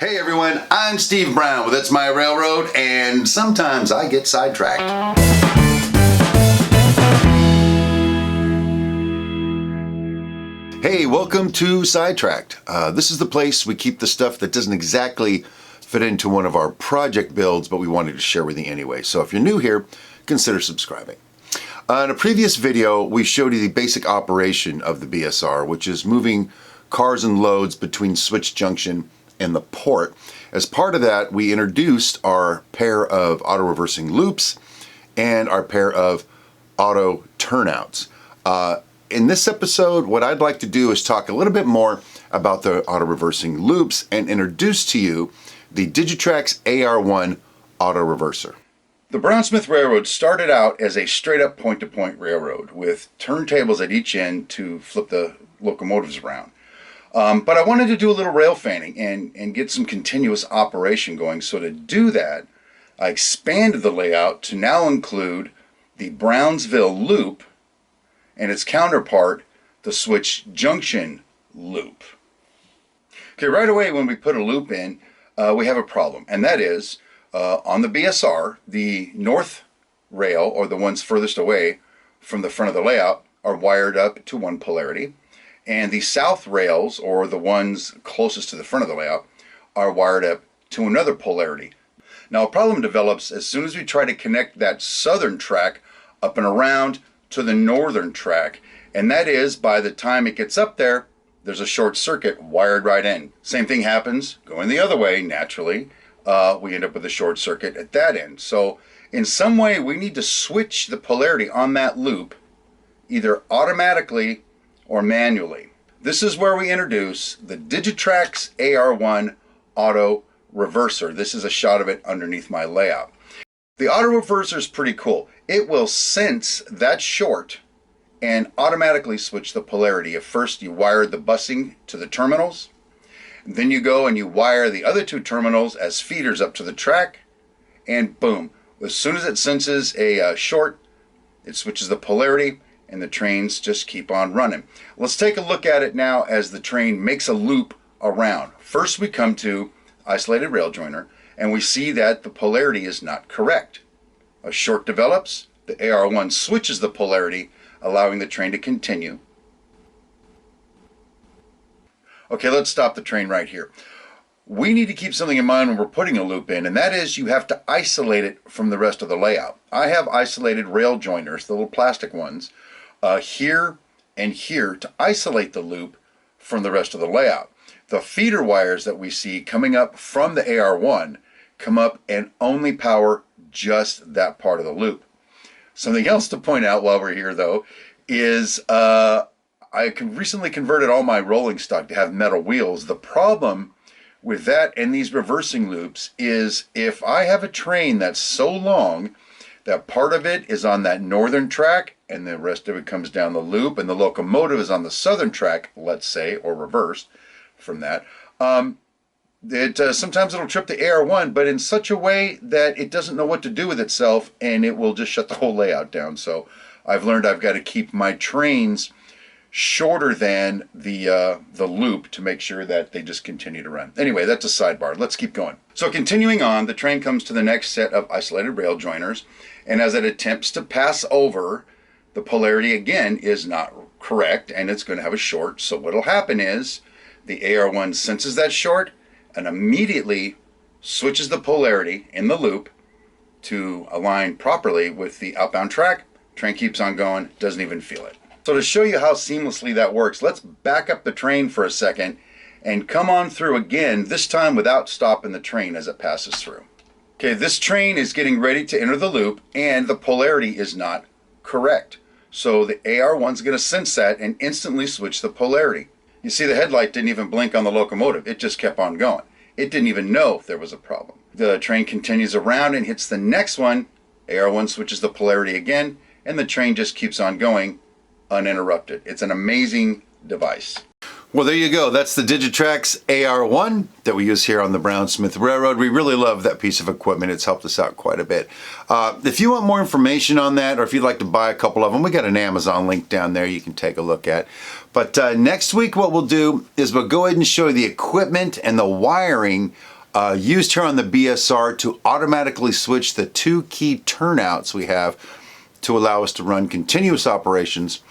Hey everyone, I'm Steve Brown with That's My Railroad, and sometimes I get sidetracked. Hey, welcome to Sidetracked. This is the place we keep the stuff that doesn't exactly fit into one of our project builds, but we wanted to share with you anyway. So if you're new here, consider subscribing. In a previous video, we showed you the basic operation of the BSR, which is moving cars and loads between Switch Junction and the port. As part of that, we introduced our pair of auto-reversing loops and our pair of auto turnouts. In this episode, what I'd like to do is talk a little bit more about the auto-reversing loops and introduce to you the Digitrax AR1 auto-reverser. The Brownsmith Railroad started out as a straight-up point-to-point railroad with turntables at each end to flip the locomotives around. But I wanted to do a little rail fanning and get some continuous operation going. So to do that, I expanded the layout to now include the Brownsville loop and its counterpart, the Switch Junction loop. Okay, right away when we put a loop in, we have a problem. And that is, on the BSR, the north rail, or the ones furthest away from the front of the layout, are wired up to one polarity. And the south rails, or the ones closest to the front of the layout, are wired up to another polarity. Now a problem develops as soon as we try to connect that southern track up and around to the northern track. And that is, by the time it gets up there, there's a short circuit wired right in. Same thing happens going the other way, naturally. We end up with a short circuit at that end. So in some way we need to switch the polarity on that loop, either automatically or manually. This is where we introduce the Digitrax AR1 auto reverser. This is a shot of it underneath my layout. The auto reverser is pretty cool. It will sense that short and automatically switch the polarity. At first you wire the busing to the terminals, and then you go and you wire the other two terminals as feeders up to the track, and boom, as soon as it senses a short, it switches the polarity and the trains just keep on running. Let's take a look at it now as the train makes a loop around. First we come to isolated rail joiner and we see that the polarity is not correct. A short develops, the AR1 switches the polarity, allowing the train to continue. Okay, let's stop the train right here. We need to keep something in mind when we're putting a loop in, and that is you have to isolate it from the rest of the layout. I have isolated rail joiners, the little plastic ones, here and here to isolate the loop from the rest of the layout. The feeder wires that we see coming up from the AR1 come up and only power just that part of the loop. Something else to point out while we're here though is I recently converted all my rolling stock to have metal wheels. The problem with that and these reversing loops is if I have a train that's so long that part of it is on that northern track and the rest of it comes down the loop and the locomotive is on the southern track, let's say, or reversed from that, sometimes it'll trip the AR1, but in such a way that it doesn't know what to do with itself and it will just shut the whole layout down. So I've learned I've got to keep my trains shorter than the loop to make sure that they just continue to run. Anyway, that's a sidebar. Let's keep going. So continuing on, the train comes to the next set of isolated rail joiners, and as it attempts to pass over, the polarity again is not correct and it's going to have a short. So what will happen is the AR1 senses that short and immediately switches the polarity in the loop to align properly with the outbound track. Train keeps on going, doesn't even feel it. So to show you how seamlessly that works, let's back up the train for a second and come on through again, this time without stopping the train as it passes through. Okay, this train is getting ready to enter the loop and the polarity is not correct. So the AR1's going to sense that and instantly switch the polarity. You see the headlight didn't even blink on the locomotive, it just kept on going. It didn't even know if there was a problem. The train continues around and hits the next one, AR1 switches the polarity again, and the train just keeps on going uninterrupted. It's an amazing device. Well, there you go. That's the Digitrax AR1 that we use here on the Brownsmith Railroad. We really love that piece of equipment. It's helped us out quite a bit. If you want more information on that, or if you'd like to buy a couple of them, we got an Amazon link down there you can take a look at. But next week what we'll do is we'll go ahead and show you the equipment and the wiring used here on the BSR to automatically switch the 2 key turnouts we have to allow us to run continuous operations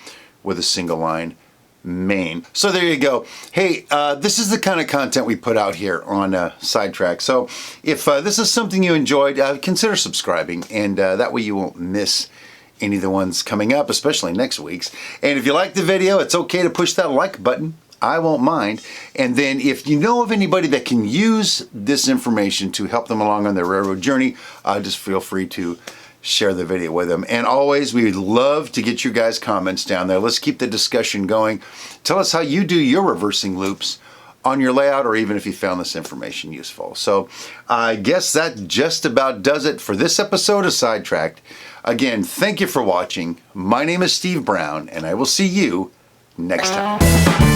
with a single line main. So there you go. Hey, this is the kind of content we put out here on Sidetracked. So if this is something you enjoyed, consider subscribing, and that way you won't miss any of the ones coming up, especially next week's. And if you like the video, it's okay to push that like button. I won't mind. And then if you know of anybody that can use this information to help them along on their railroad journey, just feel free to share the video with them. And always, we'd love to get you guys' comments down there. Let's keep the discussion going. Tell us how you do your reversing loops on your layout, or even if you found this information useful. So I guess that just about does it for this episode of Sidetracked. Again, thank you for watching. My name is Steve Brown, and I will see you next time.